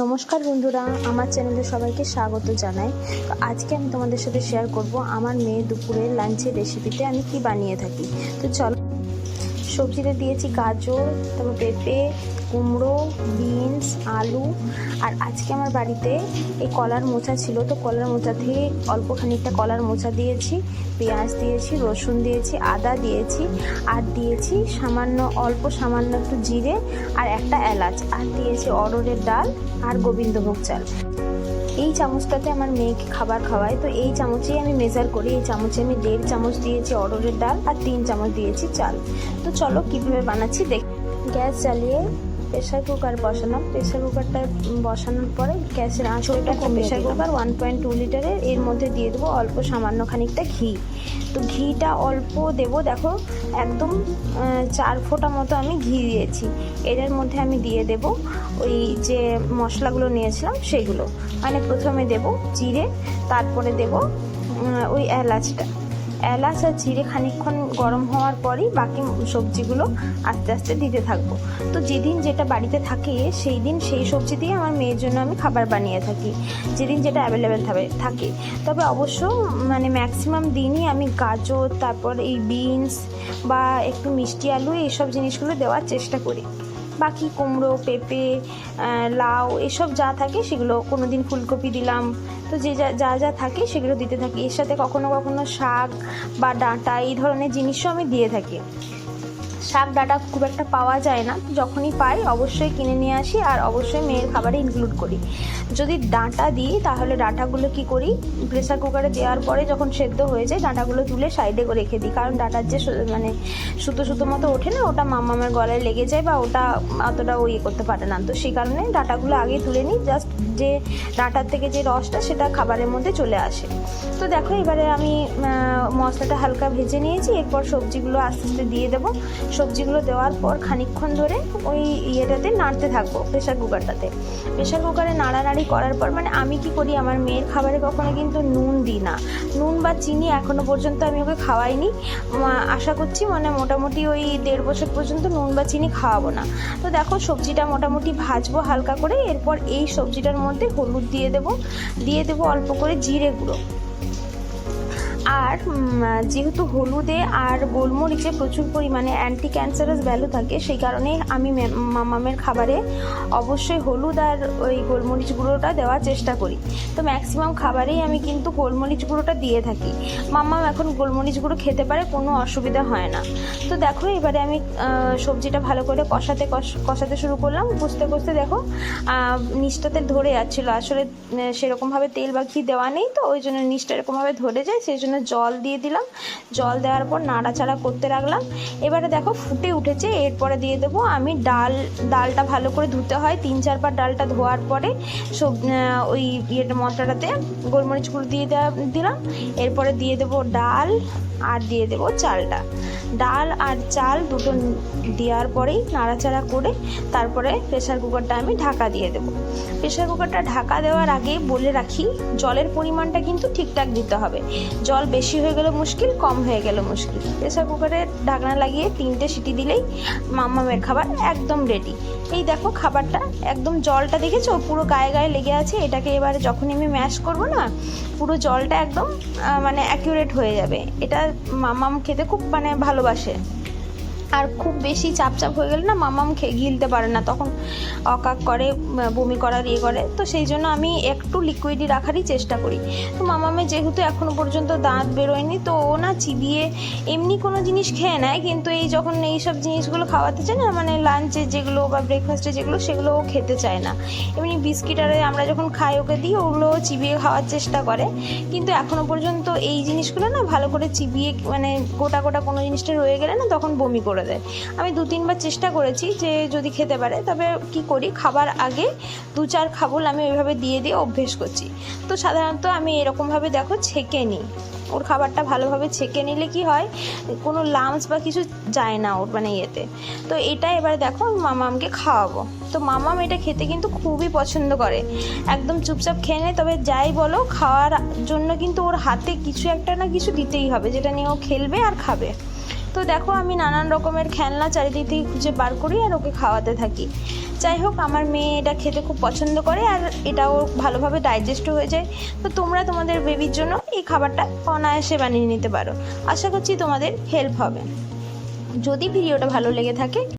নমস্কার বন্ধুরা, আমার চ্যানেলে সবাইকে স্বাগত জানাই। তো আজকে আমি তোমাদের সাথে শেয়ার করব আমার মেয়ে দুপুরের লাঞ্চের রেসিপিতে আমি কি বানিয়ে থাকি। তো চলো, সবজিতে দিয়েছি গাজর, তারপর পেঁপে, কুমড়ো, বিনস, আলু। আর আজকে আমার বাড়িতে এই কলার মোচা ছিল, তো কলার মোচা থেকে অল্প খানিকটা কলার মোচা দিয়েছি, পেঁয়াজ দিয়েছি, রসুন দিয়েছি, আদা দিয়েছি, আর দিয়েছি অল্প সামান্য একটু জিরে আর একটা এলাচ, আর দিয়েছি অড়হরের ডাল আর গোবিন্দভোগ চাল। এই চামচটাতে আমার মেয়েকে খাবার খাওয়াই, তো এই চামচেই আমি মেজার করি। এই চামচে আমি 1.5 চামচ দিয়েছি অড়হরের ডাল আর 3 চামচ দিয়েছি চাল। তো চলো কীভাবে বানাচ্ছি দেখ। গ্যাস জ্বালিয়ে প্রেশার কুকার বসালাম। প্রেশার কুকারটা বসানোর পরে গ্যাসের আঁচটা প্রেশার কুকার 1.2 লিটারের, এর মধ্যে দিয়ে দেবো অল্প সামান্য খানিকটা ঘি। তো ঘিটা অল্প দেবো, দেখো একদম 4 ফোঁটা মতো আমি ঘি দিয়েছি। এটার মধ্যে আমি দিয়ে দেব ওই যে মশলাগুলো নিয়েছিলাম সেগুলো। মানে প্রথমে দেব জিরে, তারপরে দেব ওই এলাচ আর জিরে খানিকক্ষণ গরম হওয়ার পরই বাকি সবজিগুলো আস্তে আস্তে দিতে থাকবো। তো যেদিন যেটা বাড়িতে থাকে সেই দিন সেই সবজি দিয়ে আমার মেয়ের জন্য আমি খাবার বানিয়ে থাকি, যেদিন যেটা অ্যাভেলেবেল থাকে। তবে অবশ্য মানে ম্যাক্সিমাম দিনই আমি গাজর, তারপর এই বিনস বা একটু মিষ্টি আলু এইসব জিনিসগুলো দেওয়ার চেষ্টা করি। বাকি কুমড়ো, পেঁপে, লাউ এসব যা থাকে সেগুলো, কোনো দিন ফুলকপি দিলাম, তো যে যা থাকে সেগুলো দিতে থাকি। এর সাথে কখনো কখনো শাক বা ডাঁটা এই ধরনের জিনিসও আমি দিয়ে থাকি। শাক ডাঁটা খুব একটা পাওয়া যায় না, যখনই পাই অবশ্যই কিনে নিয়ে আসি, আর অবশ্যই মেয়ের খাবারে ইনক্লুড করি। যদি ডাঁটা দিই তাহলে ডাঁটাগুলো কি করি, প্রেসার কুকারে দেওয়ার পরে যখন সেদ্ধ হয়ে যায় ডাঁটাগুলো তুলে সাইডে করে রেখে দিই, কারণ ডাঁটার যে মানে সুতো মতো ওঠে না, ওটা মামামের গলায় লেগে যায় বা ওটা অতটা করতে পারে না। তো সেই কারণে ডাঁটাগুলো আগে তুলে নিই, জাস্ট যে ডাঁটার থেকে যে রসটা সেটা খাবারের মধ্যে চলে আসে। তো দেখো এবারে আমি মশলাটা হালকা ভেজে নিয়েছি, এরপর সবজিগুলো আস্তে আস্তে দিয়ে দেবো। সবজিগুলো দেওয়ার পর খানিকক্ষণ ধরে ওই ইয়েটাতে নাড়তে থাকবো, প্রেশার কুকারে নাড়ানাড়ি করার পর, মানে আমি কি করি, আমার মেয়ের খাবারে কখনো কিন্তু নুন দিই না। নুন বা চিনি এখনো পর্যন্ত আমি ওকে খাওয়াইনি। আশা করছি মানে মোটামুটি ওই 1.5 বছর পর্যন্ত নুন বা চিনি খাওয়াবো না। তো দেখো সবজিটা মোটামুটি ভাজবো হালকা করে। এরপর এই সবজিটার মধ্যে হলুদ দিয়ে দেবো অল্প করে জিরে গুঁড়ো। আর যেহেতু হলুদে আর গোলমরিচে প্রচুর পরিমাণে অ্যান্টি ক্যান্সারাস ভ্যালু থাকে, সেই কারণে আমি মামামের খাবারে অবশ্যই হলুদ আর ওই গোলমরিচ গুঁড়োটা দেওয়ার চেষ্টা করি। তো ম্যাক্সিমাম খাবারেই আমি কিন্তু গোলমরিচ গুঁড়োটা দিয়ে থাকি। মামাম এখন গোলমরিচ গুঁড়ো খেতে পারে, কোনো অসুবিধা হয় না। তো দেখো এবারে আমি সবজিটা ভালো করে কষাতে শুরু করলাম। কষতে দেখো নিচটাতে ধরে যাচ্ছিলো, আসলে সেরকমভাবে তেল বা ঘি দেওয়া নেই, তো ওই জন্য নিচটা এরকমভাবে ধরে যায়, সেই জন্য জল দিয়ে দিলাম। জল দেওয়ার পর নাড়াচাড়া করতে রাখলাম। এবারে দেখো ফুটে উঠেছে, এরপরে দিয়ে দেবো আমি ডালটা ভালো করে ধুতে হয়, 3-4 বার ডালটা ধোয়ার পরে ওই মশলাটাতে গোলমরিচ গুঁড়ো দিয়ে দিলাম। এরপরে দিয়ে দেবো ডাল আর দিয়ে দেবো চালটা। ডাল আর চাল দুটো দেওয়ার পরেই নাড়াচাড়া করে তারপরে প্রেশার কুকারটা আমি ঢাকা দিয়ে দেবো। প্রেশার কুকারটা ঢাকা দেওয়ার আগে বলে রাখি, জলের পরিমাণটা কিন্তু ঠিকঠাক দিতে হবে। জল বেশি হয়ে গেলে মুশকিল, কম হয়ে গেলে মুশকিল। প্রেশার কুকারে ঢাকনা লাগিয়ে 3টে সিটি দিলেই মামামের খাবার একদম রেডি। এই দেখো খাবারটা একদম, জলটা দেখেছো পুরো গায়ে লেগে আছে। এটাকে এবারে যখনই আমি ম্যাশ করবো না, পুরো জলটা একদম মানে অ্যাকিউরেট হয়ে যাবে। এটা মামাম খেতে খুব মানে ভালোবাসে। আর খুব বেশি চাপ হয়ে গেলে না মামাম গিলতে পারে না, তখন অকাক করে, বমি করার করে। তো সেই জন্য আমি একটু লিকুইডই রাখারই চেষ্টা করি। তো মামামের যেহেতু এখনও পর্যন্ত দাঁত বেরোয়নি, তো ও না চিবিয়ে এমনি কোনো জিনিস খেয়ে নেয়, কিন্তু এই যখন এইসব জিনিসগুলো খাওয়াতে চায় না, মানে লাঞ্চে যেগুলো বা ব্রেকফাস্টে যেগুলো, সেগুলো ও খেতে চায় না। এমনি বিস্কিট আরে আমরা যখন খাই ওকে দিই, ওগুলো চিবিয়ে খাওয়ার চেষ্টা করে, কিন্তু এখনও পর্যন্ত এই জিনিসগুলো না ভালো করে চিবিয়ে, মানে গোটা কোনো জিনিসটা রয়ে গেলে না তখন বমি করে দেয়। আমি 2-3 বার চেষ্টা করেছি যে যদি খেতে পারে, তবে কি করি, খাবার আগে 2-4 খাবল আমি ওইভাবে দিয়ে অভ্যেস করছি। তো সাধারণত আমি এরকমভাবে দেখো ছেঁকে নিই, ওর খাবারটা ভালোভাবে ছেঁকে নিলে কি হয়, কোনো লামস বা কিছু যায় না ওর মানে ইয়েতে। তো এটা এবারে দেখো মামামকে খাওয়াবো। তো মামাম এটা খেতে কিন্তু খুবই পছন্দ করে, একদম চুপচাপ খেয়ে নেয়। তবে যাই বলো, খাওয়ার জন্য কিন্তু ওর হাতে কিছু একটা না কিছু দিতেই হবে, যেটা নিয়ে ও খেলবে আর খাবে। তো দেখো আমি নানান রকমের খেলনা চারিদিক থেকে খুঁজে বার করি আর ওকে খাওয়াতে থাকি। যাই হোক, আমার মেয়ে এটা খেতে খুব পছন্দ করে আর এটাও ভালোভাবে ডাইজেস্টও হয়ে যায়। তো তোমরা তোমাদের বেবির জন্য এই খাবারটা অনায়াসে বানিয়ে নিতে পারো। আশা করছি তোমাদের হেল্প হবে। যদি ভিডিওটা ভালো লেগে থাকে